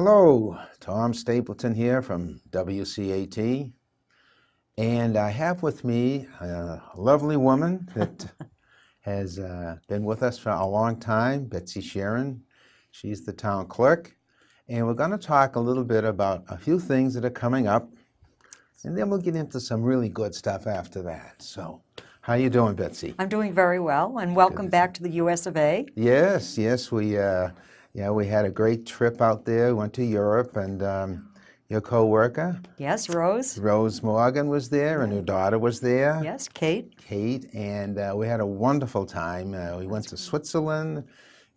Hello, Tom Stapleton here from WCAT, and I have with me a lovely woman that has been with us for a long time, Betsy SHEERAN. She's the town clerk, and we're going to talk a little bit about a few things that are coming up, and then we'll get into some really good stuff after that. So, how you doing, Betsy? I'm doing very well, and welcome back to the US of A. Yes, we had a great trip out there. We went to Europe, and your co-worker, Yes, Rose. Rose Morgan, was there, and her daughter was there. Yes, Kate. Kate, and we had a wonderful time. We went to Switzerland,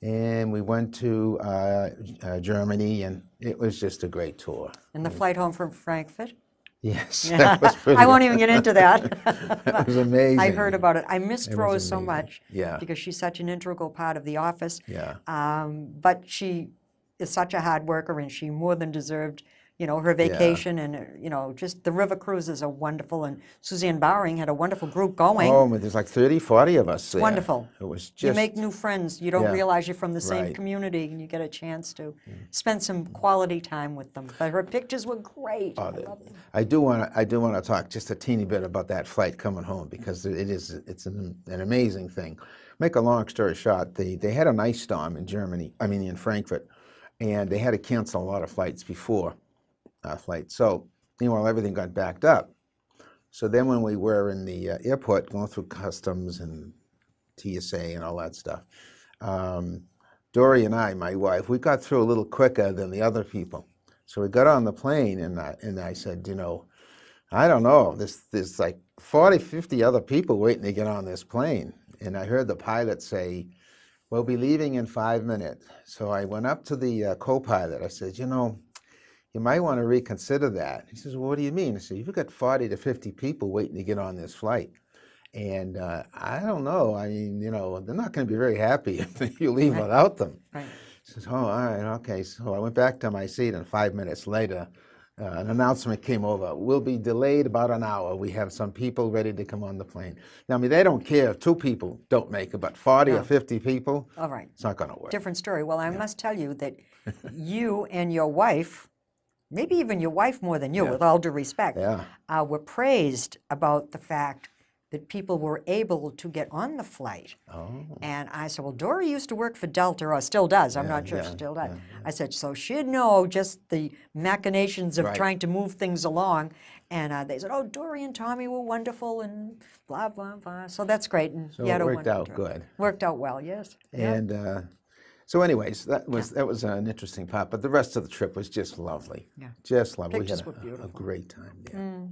and we went to Germany, and it was just a great tour. And the flight home from Frankfurt. Yes, that was pretty I won't even get into that. That was amazing. I heard about it. I missed It was Rose so amazing. much Yeah. because she's such an integral part of the office. Yeah. But she is such a hard worker, and she more than deserved, her vacation. And, just the river cruises are wonderful. And Suzanne Bowering had a wonderful group going. Oh, but there's like 30, 40 of us there. Wonderful. It was just... You make new friends. You don't Yeah. realize you're from the same Right. community, and you get a chance to spend some quality time with them. But her pictures were great. I love them. I do want to talk just a teeny bit about that flight coming home, because it's an amazing thing. Make a long story short, they had an ice storm in in Frankfurt, and they had to cancel a lot of flights before flights. So everything got backed up. So then when we were in the airport going through customs and TSA and all that stuff, Dory and I, my wife, we got through a little quicker than the other people. So we got on the plane, and I said, I don't know, there's like 40, 50 other people waiting to get on this plane. And I heard the pilot say, we'll be leaving in 5 minutes. So I went up to the co-pilot. I said, you might want to reconsider that. He says, well, what do you mean? I said, you've got 40 to 50 people waiting to get on this flight. And I don't know. They're not going to be very happy if you leave without them. Right. He says, oh, all right, okay. So I went back to my seat, and 5 minutes later, an announcement came over. We'll be delayed about an hour. We have some people ready to come on the plane. Now, they don't care if 2 people don't make it, but 40 or 50 people, All right. it's not going to work. Different story. Well, I must tell you that you and your wife, maybe even your wife more than you, with all due respect, were praised about the fact that people were able to get on the flight. Oh. And I said, well, Dory used to work for Delta, or still does. I'm not sure if she still does. I said, so she'd know just the machinations of trying to move things along. And they said, oh, Dory and Tommy were wonderful, and blah, blah, blah. So that's great. And So you had it a worked out wonderful trip. good. Worked out well, yes. And so anyways, that was an interesting part, but the rest of the trip was just lovely. Yeah. Just lovely. Pictures We were had a beautiful. great time there.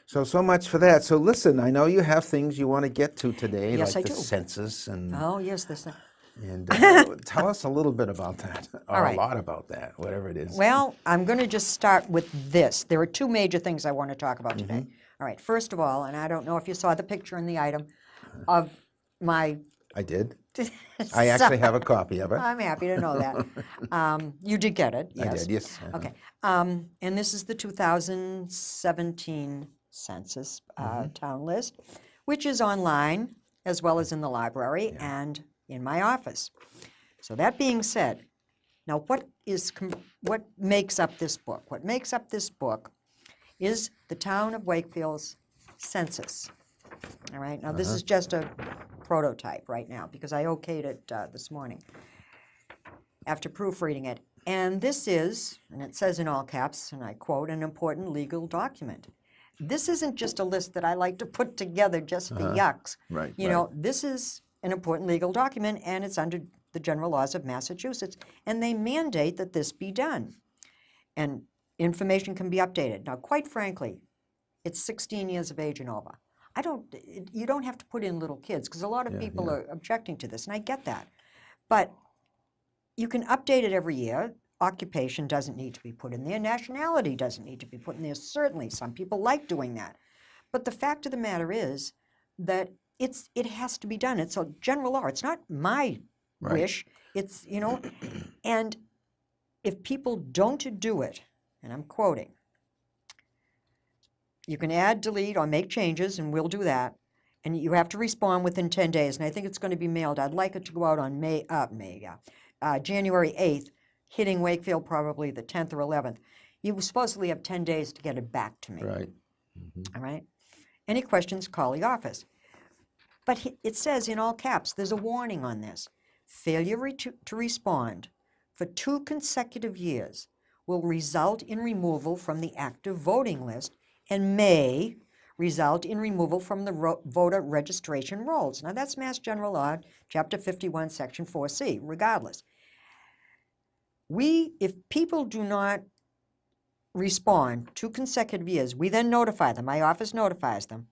So much for that. So listen, I know you have things you want to get to today, Yes, like I the do. census, and Oh, yes, this thing. tell us a little bit about that, or All right. a lot about that, whatever it is. Well, I'm going to just start with this. There are 2 major things I want to talk about today. All right, first of all, and I don't know if you saw the picture in the item of my... I did. I actually have a copy of it. I'm happy to know that. You did get it, yes? I did, yes. Okay. And this is the 2017 census town list, which is online as well as in the library and in my office. So that being said, now what makes up this book? What makes up this book is the town of Wakefield's census. All right, now this is just a prototype right now because I okayed it this morning after proofreading it. And this is, and it says in all caps, and I quote, an important legal document. This isn't just a list that I like to put together just for yucks. Right, This is an important legal document, and it's under the general laws of Massachusetts, and they mandate that this be done. And information can be updated. Now, quite frankly, it's 16 years of age and over. You don't have to put in little kids, because a lot of people are objecting to this, and I get that. But you can update it every year. Occupation doesn't need to be put in there. Nationality doesn't need to be put in there. Certainly, some people like doing that. But the fact of the matter is that it has to be done. It's a general law. It's not my wish. It's, and if people don't do it, and I'm quoting, you can add, delete, or make changes, and we'll do that. And you have to respond within 10 days. And I think it's going to be mailed. I'd like it to go out on January 8th hitting Wakefield probably the 10th or 11th. You supposedly have 10 days to get it back to me. Right. All right? Any questions, call the office. But it says in all caps, there's a warning on this. Failure to respond for 2 consecutive years will result in removal from the active voting list and may result in removal from the voter registration rolls. Now, that's Mass General Law, Chapter 51, Section 4C, regardless. If people do not respond 2 consecutive years, we then notify them. My office notifies them.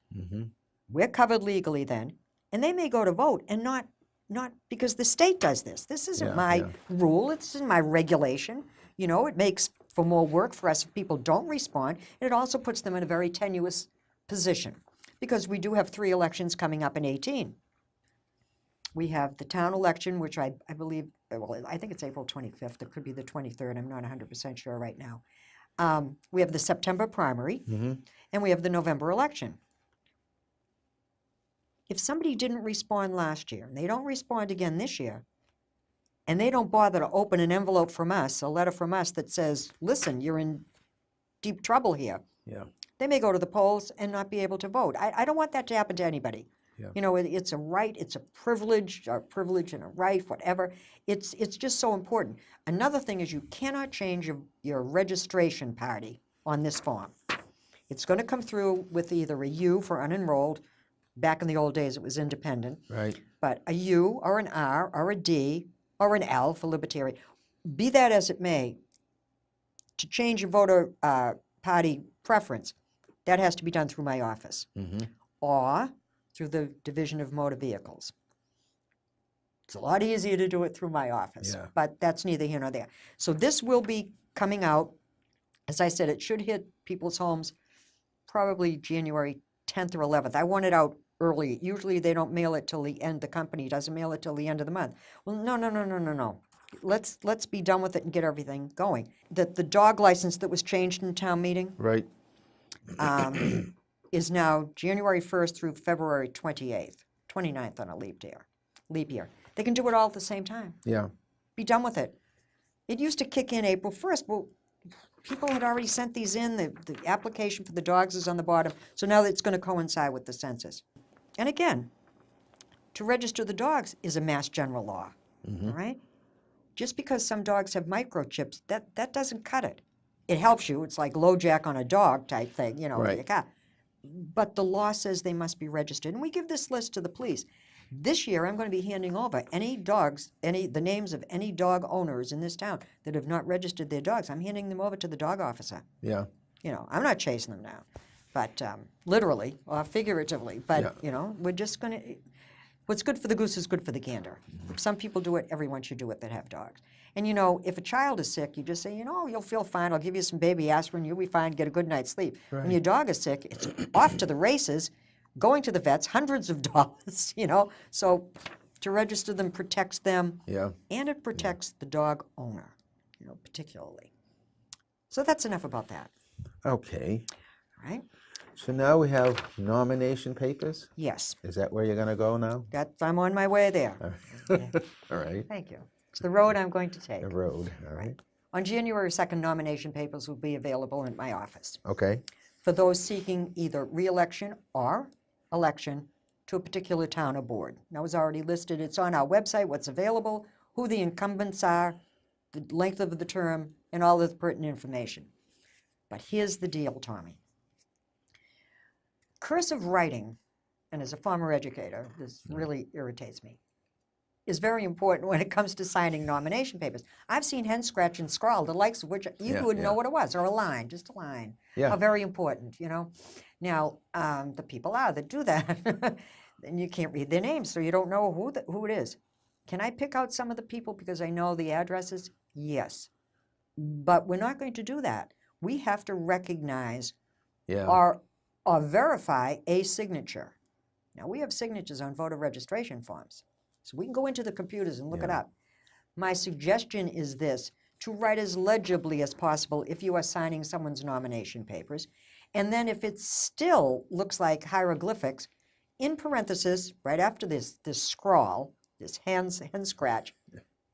We're covered legally then, and they may go to vote and not because the state does this. This isn't my rule. It's in my regulation. You know, it makes for more work for us if people don't respond. And it also puts them in a very tenuous position because we do have 3 elections coming up in 18. We have the town election, which I believe, well, I think it's April 25th. It could be the 23rd. I'm not 100% sure right now. We have the September primary, and we have the November election. If somebody didn't respond last year, and they don't respond again this year, and they don't bother to open an envelope from us, a letter from us that says, listen, you're in deep trouble here, they may go to the polls and not be able to vote. I don't want that to happen to anybody. You know, it's a right, it's a privilege and a right, whatever. It's just so important. Another thing is you cannot change your registration party on this form. It's going to come through with either a U for unenrolled. Back in the old days, it was independent. Right. But a U or an R or a D or an L for libertarian, be that as it may, to change your voter party preference, that has to be done through my office or through the Division of Motor Vehicles. It's a lot easier to do it through my office, but that's neither here nor there. So this will be coming out. As I said, it should hit people's homes probably January 10th or 11th. I want it out early. Usually they don't mail it till the end. The company doesn't mail it till the end of the month. Well, no. Let's be done with it and get everything going. The dog license that was changed in town meeting Right. is now January 1st through February 29th on a leap year. They can do it all at the same time. Yeah. Be done with it. It used to kick in April 1st. Well, people had already sent these in. The application for the dogs is on the bottom. So now it's going to coincide with the census. And again, to register the dogs is a Mass General Law. All right? Just because some dogs have microchips, that doesn't cut it. It helps you. It's like LoJack on a dog type thing, you know. Right. But the law says they must be registered. And we give this list to the police. This year, I'm going to be handing over the names of any dog owners in this town that have not registered their dogs. I'm handing them over to the dog officer. Yeah. You know, I'm not chasing them now, but literally or figuratively. But, you know, we're just going to, what's good for the goose is good for the gander. If some people do it, everyone should do it that have dogs. And, you know, if a child is sick, you just say, you know, you'll feel fine. I'll give you some baby aspirin. You'll be fine. Get a good night's sleep. Right. When your dog is sick, it's off to the races, going to the vets, hundreds of dollars, you know. So to register them protects them. Yeah. And it protects the dog owner, you know, particularly. So that's enough about that. Okay. All right? So now we have nomination papers. Yes. Is that where you're going to go now? I'm on my way there. All right. Thank you. It's the road I'm going to take. The road. All right. On January 2nd, nomination papers will be available in my office Okay. for those seeking either re-election or election to a particular town or board. Now, it's already listed. It's on our website, what's available, who the incumbents are, the length of the term, and all of the pertinent information. But here's the deal, Tommy. Cursive writing, and as a former educator, this really irritates me, is very important when it comes to signing nomination papers. I've seen hand scratch and scrawl, the likes of which you wouldn't know what it was, or a line, just a line. Yeah. Are very important, you know. Now, the people that do that, and you can't read their names, so you don't know who it is. Can I pick out some of the people because I know the addresses? Yes. But we're not going to do that. We have to recognize or verify a signature. Now, we have signatures on voter registration forms, so we can go into the computers and look it up. My suggestion is this, to write as legibly as possible if you are signing someone's nomination papers. And then if it still looks like hieroglyphics, in parentheses, right after this scrawl, this hand scratch,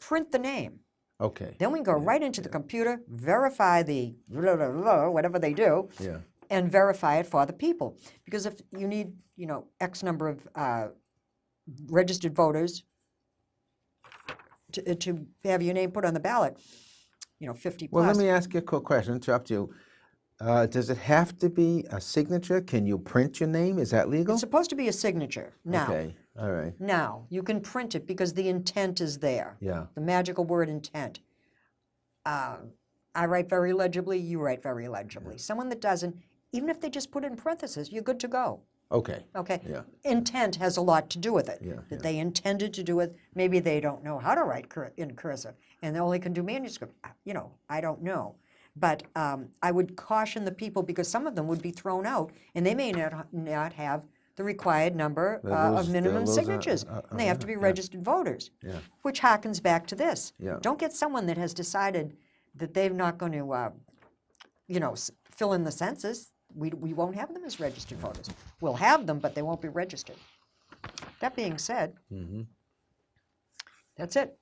print the name. Okay. Then we can go right into the computer, verify the blah, blah, blah, whatever they do, Yeah. and verify it for the people. Because if you need, X number of registered voters to have your name put on the ballot, 50 Well, let plus. me ask you a quick question. Interrupt you. Does it have to be a signature? Can you print your name? Is that legal? It's supposed to be a signature. Now, Okay. All right. now you can print it because the intent is there. Yeah. The magical word intent. I write very legibly, you write very legibly. Someone that doesn't, even if they just put it in parentheses, you're good to go. Okay. Okay? Yeah. Intent has a lot to do with it. Yeah, That yeah. they intended to do it. Maybe they don't know how to write in cursive and they only can do manuscript. I don't know. But I would caution the people because some of them would be thrown out and they may not have the required number of minimum signatures. And they have to be registered voters, Yeah. which harkens back to this. Yeah. Don't get someone that has decided that they're not going to, fill in the census. We won't have them as registered voters. We'll have them, but they won't be registered. That being said, that's it.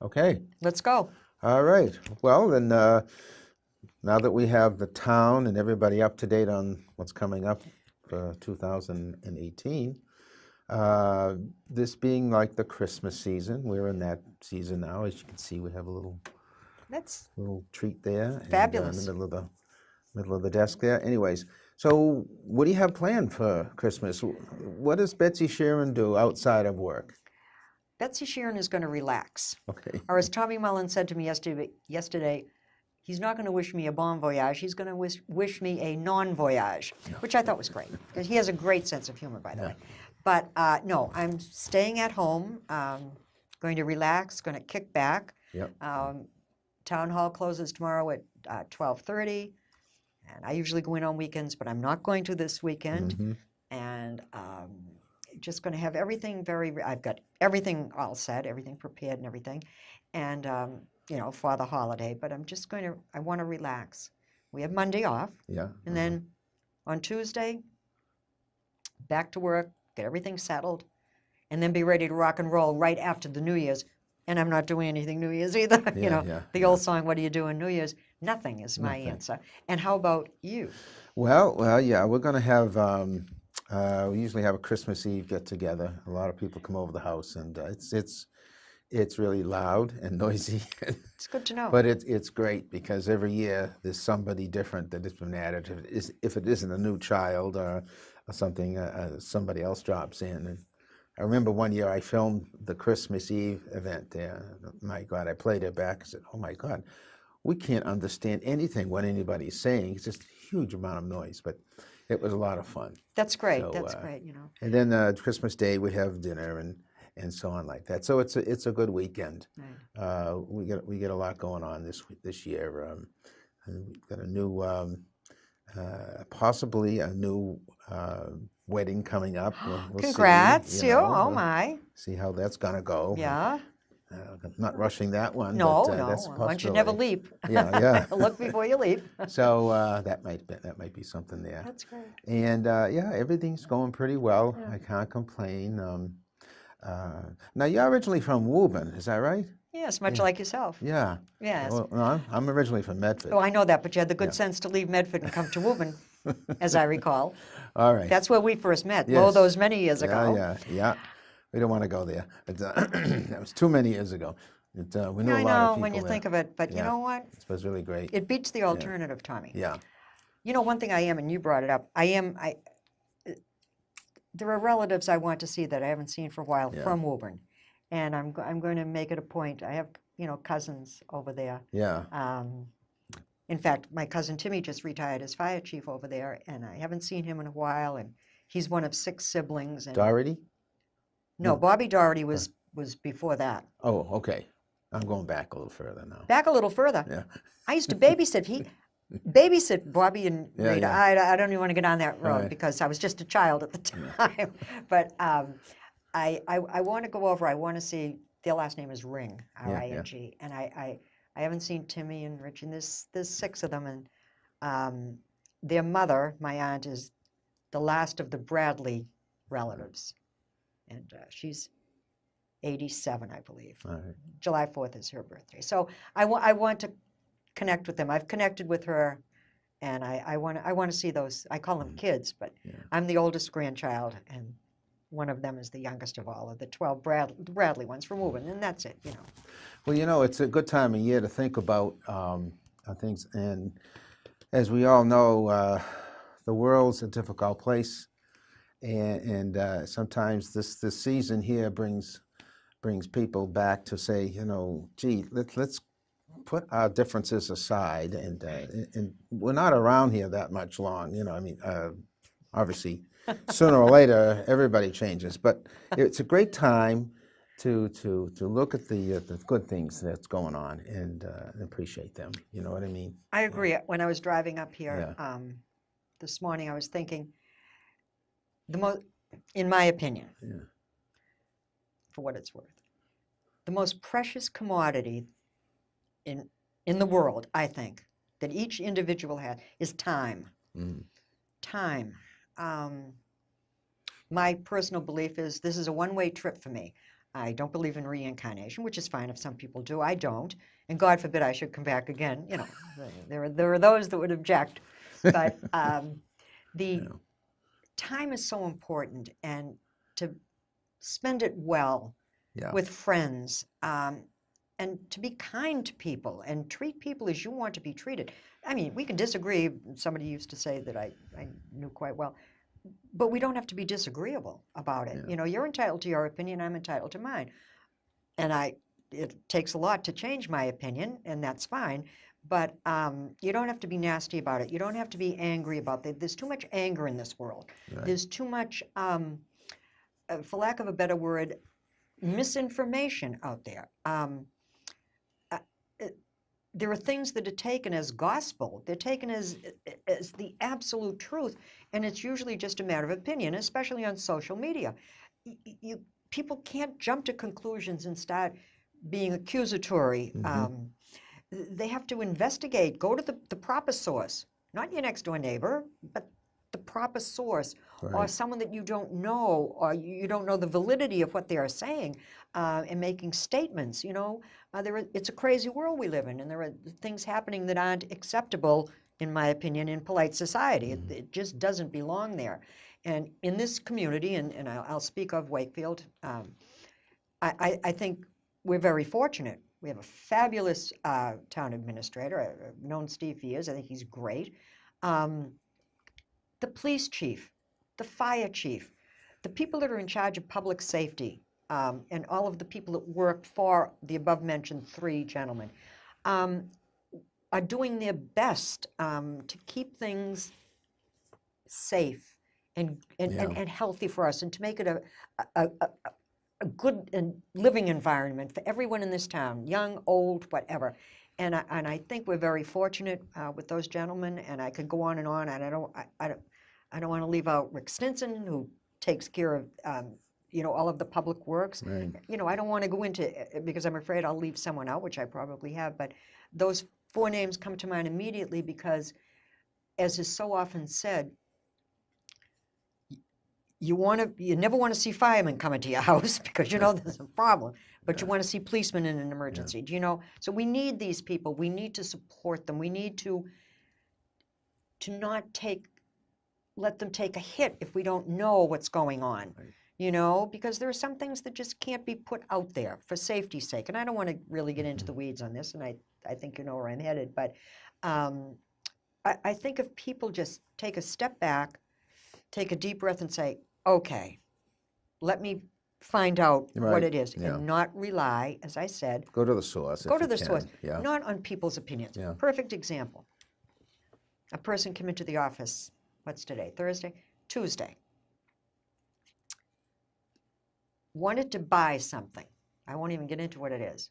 Okay. Let's go. All right. Well, then, now that we have the town and everybody up to date on what's coming up for 2018, this being like the Christmas season, we're in that season now. As you can see, we have a little That's treat there. fabulous. In the middle of the desk there. Anyways, so what do you have planned for Christmas? What does Betsy SHEERAN do outside of work? Betsy SHEERAN is going to relax. Okay. Or as Tommy Mullen said to me yesterday, he's not going to wish me a bon voyage. He's going to wish me a non-voyage, which I thought was great. He has a great sense of humor, by the way. But no, I'm staying at home, going to relax, going to kick back. Yep. Town hall closes tomorrow at 12:30, and I usually go in on weekends, but I'm not going to this weekend. And just going to have everything I've got everything all set, everything prepared and everything, and for the holiday. But I want to relax. We have Monday off. Yeah. And then on Tuesday, back to work, get everything settled, and then be ready to rock and roll right after the New Year's. And I'm not doing anything New Year's either. The old song, "What do you do on New Year's?" Nothing is my answer. And how about you? Well, yeah, we're going to have, we usually have a Christmas Eve get together. A lot of people come over the house, and it's really loud and noisy. It's good to know. But it's great because every year there's somebody different that has been added. If it isn't a new child or something, somebody else drops in. And I remember one year I filmed the Christmas Eve event there. My God, I played it back and said, oh my God, we can't understand anything what anybody's saying. It's just a huge amount of noise, but it was a lot of fun. That's great. So, That's great. And then Christmas Day we have dinner and so on like that. So it's a good weekend. Right. We get a lot going on this year. And we've got a new possibly a new wedding coming up. We'll Congrats, see, you. Oh we'll my. see how that's gonna go. Yeah. I'm not rushing that one. No, but, no. that's a One should never possibility. leap. Yeah. Look before you leap. So that might be something there. That's great. And yeah, everything's going pretty well. Yeah. I can't complain. Now you're originally from Woburn, is that right? Yes, much like yourself. Yeah. Yes. Well, no, I'm originally from Medford. Oh, I know that, but you had the good sense to leave Medford and come to Woburn, as I recall. All right. That's where we first met. Yes. Oh, those many years ago. Yeah. We don't want to go there. That was too many years ago. We knew I a lot of know people when you there. think of it, but you know what? It was really great. It beats the alternative, Tommy. Yeah. One thing I am, and you brought it up, there are relatives I want to see that I haven't seen for a while from Woburn. And I'm going to make it a point. I have, cousins over there. Yeah. In fact, my cousin Timmy just retired as fire chief over there, and I haven't seen him in a while, and he's one of 6 siblings. And Doherty? No, Bobby Doherty was before that. Oh, okay. I'm going back a little further now. Back a little further. Yeah. I used to babysit. Babysit Bobby and Rita. Yeah. I don't even want to get on that road because I was just a child at the time. But I want to go over. I want to see. Their last name is Ring, R-I-N-G, and I haven't seen Timmy and Rich, and there's 6 of them, and their mother, my aunt, is the last of the Bradley relatives, and she's 87, I believe. All right. July 4th is her birthday. So I want to connect with them. I've connected with her, and I want to see those. I call them kids, but Yeah. I'm the oldest grandchild, and one of them is the youngest of all of the 12 Bradley ones from moving, and that's it, you know. Well, it's a good time of year to think about things. And as we all know, the world's a difficult place, and sometimes this season here brings people back to say, gee, let's put our differences aside, and we're not around here that much long. I mean, obviously, sooner or later everybody changes, but it's a great time to look at the good things that's going on and appreciate them. You know what I mean? I agree. When I was driving up here Yeah. this morning, I was thinking, in my opinion, Yeah. for what it's worth, the most precious commodity in the world, I think, that each individual has is time. Mm. Time. My personal belief is this is a one-way trip for me. I don't believe in reincarnation, which is fine if some people do. I don't, and God forbid I should come back again. There are those that would object, but the time is so important, and to spend it well Yeah. with friends, and to be kind to people and treat people as you want to be treated. I mean, we can disagree. Somebody used to say that I knew quite well, but we don't have to be disagreeable about it. Yeah. You're entitled to your opinion, I'm entitled to mine. And it takes a lot to change my opinion, and that's fine, but you don't have to be nasty about it. You don't have to be angry about it. There's too much anger in this world. Right. There's too much, for lack of a better word, misinformation out there. There are things that are taken as gospel. They're taken as the absolute truth, and it's usually just a matter of opinion, especially on social media. People can't jump to conclusions and start being accusatory. Mm-hmm. They have to investigate, go to the proper source, not your next door neighbor, but the proper source, or Right. someone that you don't know, or you don't know the validity of what they are saying, and making statements. It's a crazy world we live in, and there are things happening that aren't acceptable, in my opinion, in polite society. It just doesn't belong there. And in this community, and I'll speak of Wakefield, I think we're very fortunate. We have a fabulous town administrator. I've known Steve for years. I think he's great. The police chief, the fire chief, the people that are in charge of public safety, and all of the people that work for the above-mentioned three gentlemen, are doing their best to keep things safe and healthy for us, and to make it a good and living environment for everyone in this town, young, old, whatever. And I think we're very fortunate with those gentlemen, and I could go on, and I don't want to leave out Rick Stinson, who takes care of all of the public works. Right. I don't want to go into it because I'm afraid I'll leave someone out, which I probably have. But those four names come to mind immediately because, as is so often said, you never want to see firemen coming to your house because there's a problem, but you want to see policemen in an emergency. So we need these people. We need to support them. We need to not let them take a hit if we don't know what's going on. Right. Because there are some things that just can't be put out there for safety's sake. And I don't want to really get into the weeds on this, and I think you know where I'm headed, but I think if people just take a step back, take a deep breath and say, okay, let me find out what it is, and not rely, as I said. Go to the source. Go to the source, not on people's opinions. Yeah. Perfect example. A person came into the office, what's today, Thursday? Tuesday. Wanted to buy something. I won't even get into what it is.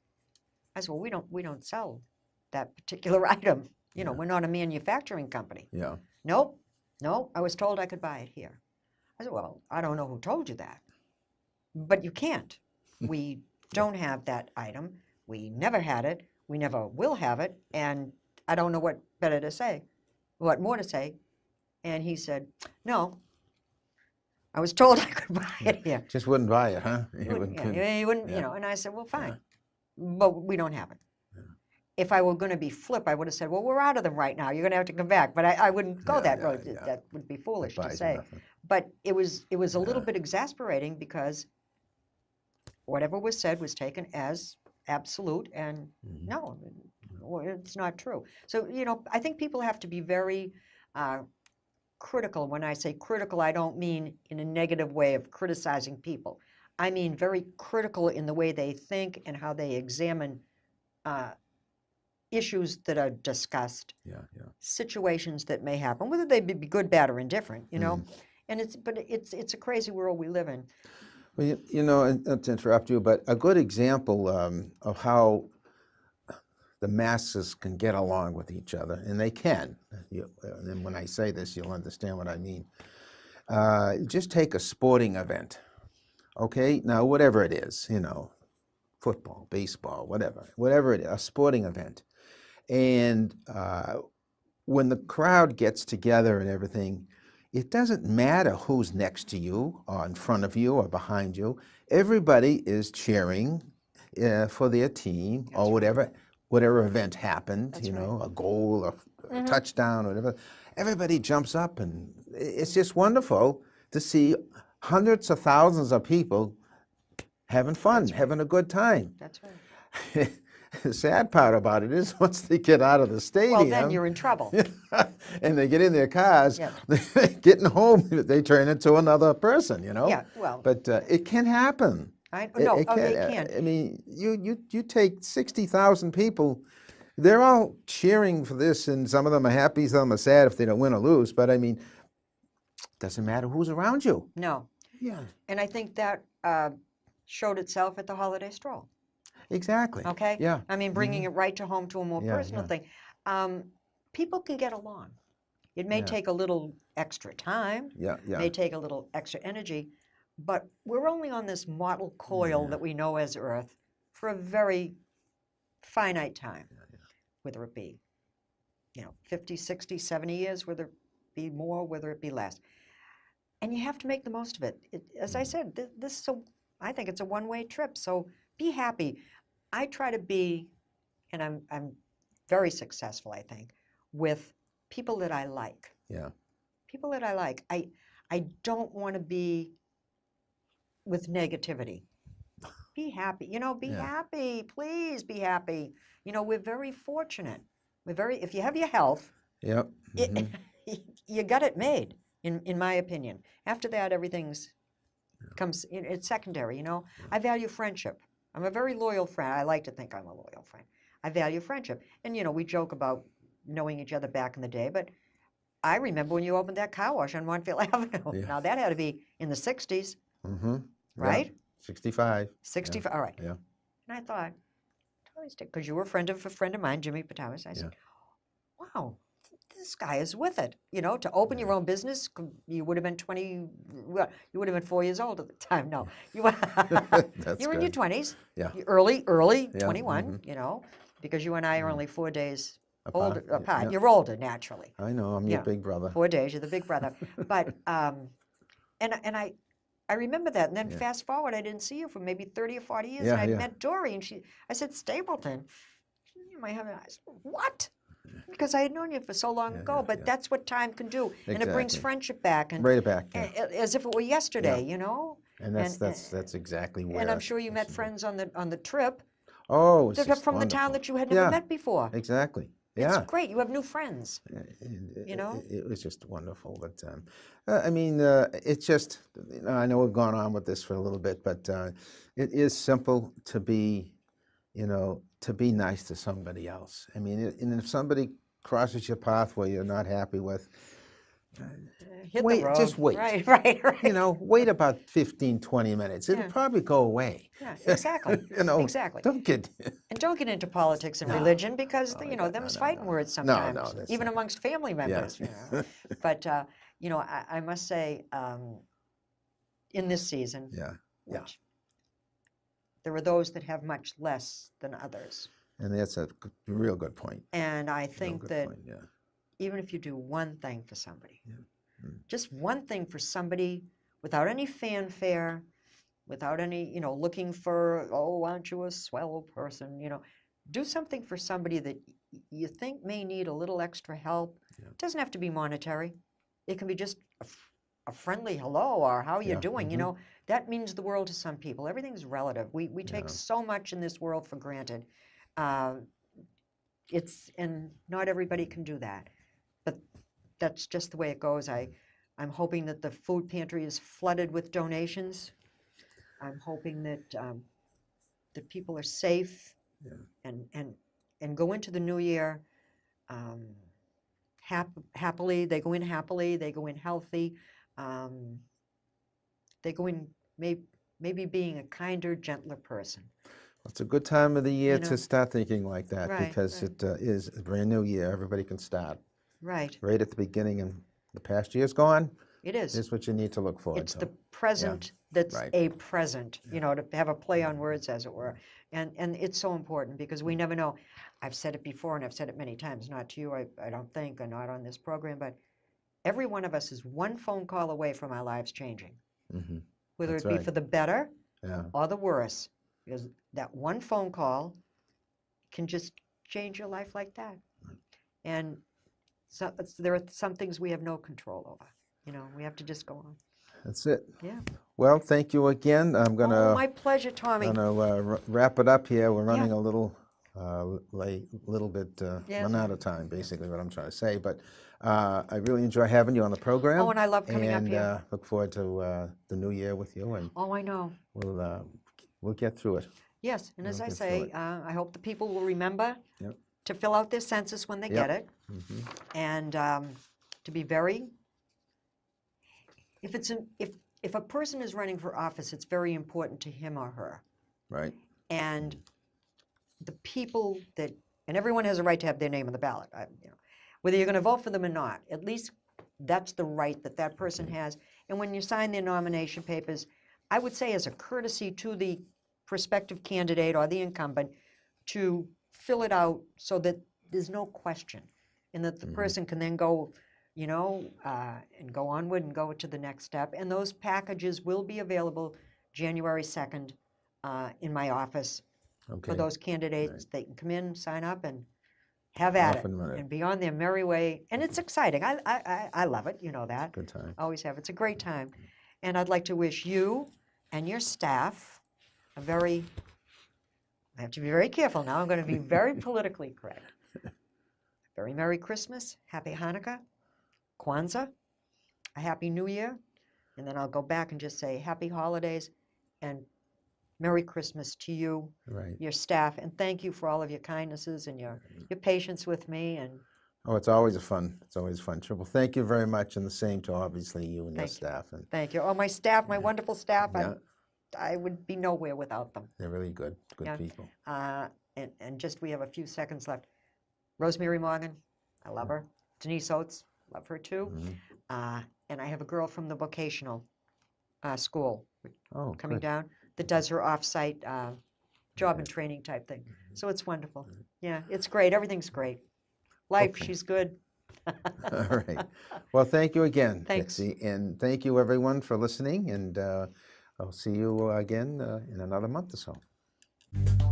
I said, well, we don't sell that particular item. We're not a manufacturing company. Yeah. Nope. No, I was told I could buy it here. I said, well, I don't know who told you that, but you can't. We don't have that item. We never had it. We never will have it. And I don't know what more to say. And he said, no, I was told I could buy it here. Just wouldn't buy it, huh? You wouldn't, couldn't. you wouldn't, Yeah. and I said, well, fine, but we don't have it. If I were going to be flip, I would have said, well, we're out of them right now. You're going to have to come back. But I wouldn't go that road. That would be foolish to buys you say. nothing. But it was a little bit exasperating because whatever was said was taken as absolute, and no, it's not true. So, I think people have to be very critical. When I say critical, I don't mean in a negative way of criticizing people. I mean very critical in the way they think and how they examine issues that are discussed, situations that may happen, whether they be good, bad, or indifferent, And it's a crazy world we live in. Well, not to interrupt you, but a good example of how the masses can get along with each other, and they can. And when I say this, you'll understand what I mean. Just take a sporting event, okay? Now, whatever it is, football, baseball, whatever it is, a sporting event. And when the crowd gets together and everything, it doesn't matter who's next to you or in front of you or behind you. Everybody is cheering for their team or whatever event happened, a goal or a touchdown or whatever. Everybody jumps up, and it's just wonderful to see hundreds of thousands of people having fun, having a good time. That's right. The sad part about it is once they get out of the stadium, well, then you're in trouble. And they get in their cars, getting home, they turn into another person, Yeah, well. But it can happen. It can. I mean, you take 60,000 people, they're all cheering for this, and some of them are happy, some of them are sad if they don't win or lose, but I mean, it doesn't matter who's around you. No. Yeah. And I think that showed itself at the holiday stroll. Exactly. Okay? Yeah. I mean, bringing it right to home to a more personal thing. People can get along. It may take a little extra time. May take a little extra energy. But we're only on this model coil that we know as Earth for a very finite time. Whether it be, 50, 60, 70 years, whether it be more, whether it be less. And you have to make the most of it. As I said, I think it's a one-way trip. So be happy. I try to be, and I'm very successful, I think, with people that I like. Yeah. People that I like. I don't want to be with negativity. Be happy. Be happy. Please be happy. We're very fortunate. If you have your health, Yep. you got it made, in my opinion. After that, everything's comes, it's secondary, I value friendship. I'm a very loyal friend. I like to think I'm a loyal friend. I value friendship. And, we joke about knowing each other back in the day, but I remember when you opened that car wash on Wakefield Avenue. Yeah. Now, that had to be in the 60s, Mm-hmm. right? 65. 65, all right. Yeah. And I thought, because you were a friend of mine, Jimmy Patawas, I said, wow, this guy is with it. To open your own business, you would have been 20, well, you would have been 4 years old at the time. No, you were you were in your 20s, Yeah. early Yeah, 21, because you and I are only 4 days apart. Yeah. You're older, naturally. I know, I'm your big brother. 4 days, you're the big brother. But, and I remember that. And then fast forward, I didn't see you for maybe 30 or 40 years. And I met Dory, and I said, Stapleton. I said, what? Because I had known you for so long ago, but that's what time can do. And it brings friendship back. And Bring it back. as if it were yesterday, And that's exactly where. And I'm sure you met friends on the trip. Oh, it's that are from the town that you had never met before. Exactly. Yeah. It's great. You have new friends. It was just wonderful. But it's just, I know we've gone on with this for a little bit, but it is simple to be, to be nice to somebody else. I mean, and if somebody crosses your path where you're not happy with, Hit the road. Just wait. Right. Wait about 15, 20 minutes. It'll probably go away. Yeah, exactly. Exactly. Don't get into politics and religion because them's fighting words sometimes, that's even amongst family members. But I must say, in this season, which there are those that have much less than others. And that's a real good point. And I think that even if you do one thing for somebody, just one thing for somebody without any fanfare, without any, you know, looking for, oh, aren't you a swell person, you know. Do something for somebody that you think may need a little extra help. It doesn't have to be monetary. It can be just a friendly hello or how you Yeah, doing, you know. That means the world to some people. Everything's relative. We take so much in this world for granted. And not everybody can do that. But that's just the way it goes. I'm hoping that the food pantry is flooded with donations. I'm hoping that that people are safe and go into the new year happily. They go in happily. They go in healthy. They go in maybe being a kinder, gentler person. It's a good time of the year You know. to start thinking like that Right, because right. it is a brand new year. Everybody can start Right. right at the beginning, and the past year's gone. It is. Here's what you need to look forward It's to. the present that's right. a present, you know, to have a play on words, as it were. And it's so important because we never know. I've said it before, and I've said it many times, not to you, I don't think, and not on this program, but every one of us is one phone call away from our lives changing, whether That's it be right. for the better Yeah. or the worse, because that one phone call can just change your life like that. And so there are some things we have no control over. You know, we have to just go on. That's it. Yeah. Well, thank you again. I'm Oh, gonna my pleasure, Tommy. wrap it up here. We're running Yeah. a little late, little bit Yes. run out of time, basically what I'm trying to say. But I really enjoy having you on the program. Oh, and I love coming up and here. look forward to the new year with you, and Oh, I know. we'll get through it. Yes, and as We'll I get through say, it. I hope the people will remember Yep. to fill out their census when they Yep. get it, and to be very. If a person is running for office, it's very important to him or her, Right. and the people that, and everyone has a right to have their name on the ballot. You know, whether you're going to vote for them or not, at least that's the right that that person has. And when you sign their nomination papers, I would say as a courtesy to the prospective candidate or the incumbent to fill it out so that there's no question, and that the person can then go, you know, and go onward and go to the next step. And those packages will be available January 2nd in my office Okay. for those candidates. They can come in, sign up, and have at Off it, and run it. and be on their merry way. And it's exciting. I love it. You know that. Good time. Always have. It's a great time. And I'd like to wish you and your staff a very, I have to be very careful now. I'm going to be very politically correct. Very Merry Christmas, Happy Hanukkah, Kwanzaa, a Happy New Year, and then I'll go back and just say Happy Holidays and Merry Christmas to you, Right. your staff, and thank you for all of your kindnesses and your patience with me. And Oh, it's always fun. It's always fun. Triple. Thank you very much, and the same to obviously you and your Thank you. staff. And thank you. Oh, my staff, my wonderful staff, Yeah. I would be nowhere without them. they're really good Yeah. people. And just we have a few seconds left. Rosemary Morgan, I love her. Denise Oates, love her too. And I have a girl from the vocational school Oh, coming good. down that does her off-site job and training type thing. So it's wonderful. Yeah, it's great. Everything's great. Life, Okay. she's good. All right. Well, thank you again, Thanks. Betsy, and thank you everyone for listening. And I'll see you again in another month or so.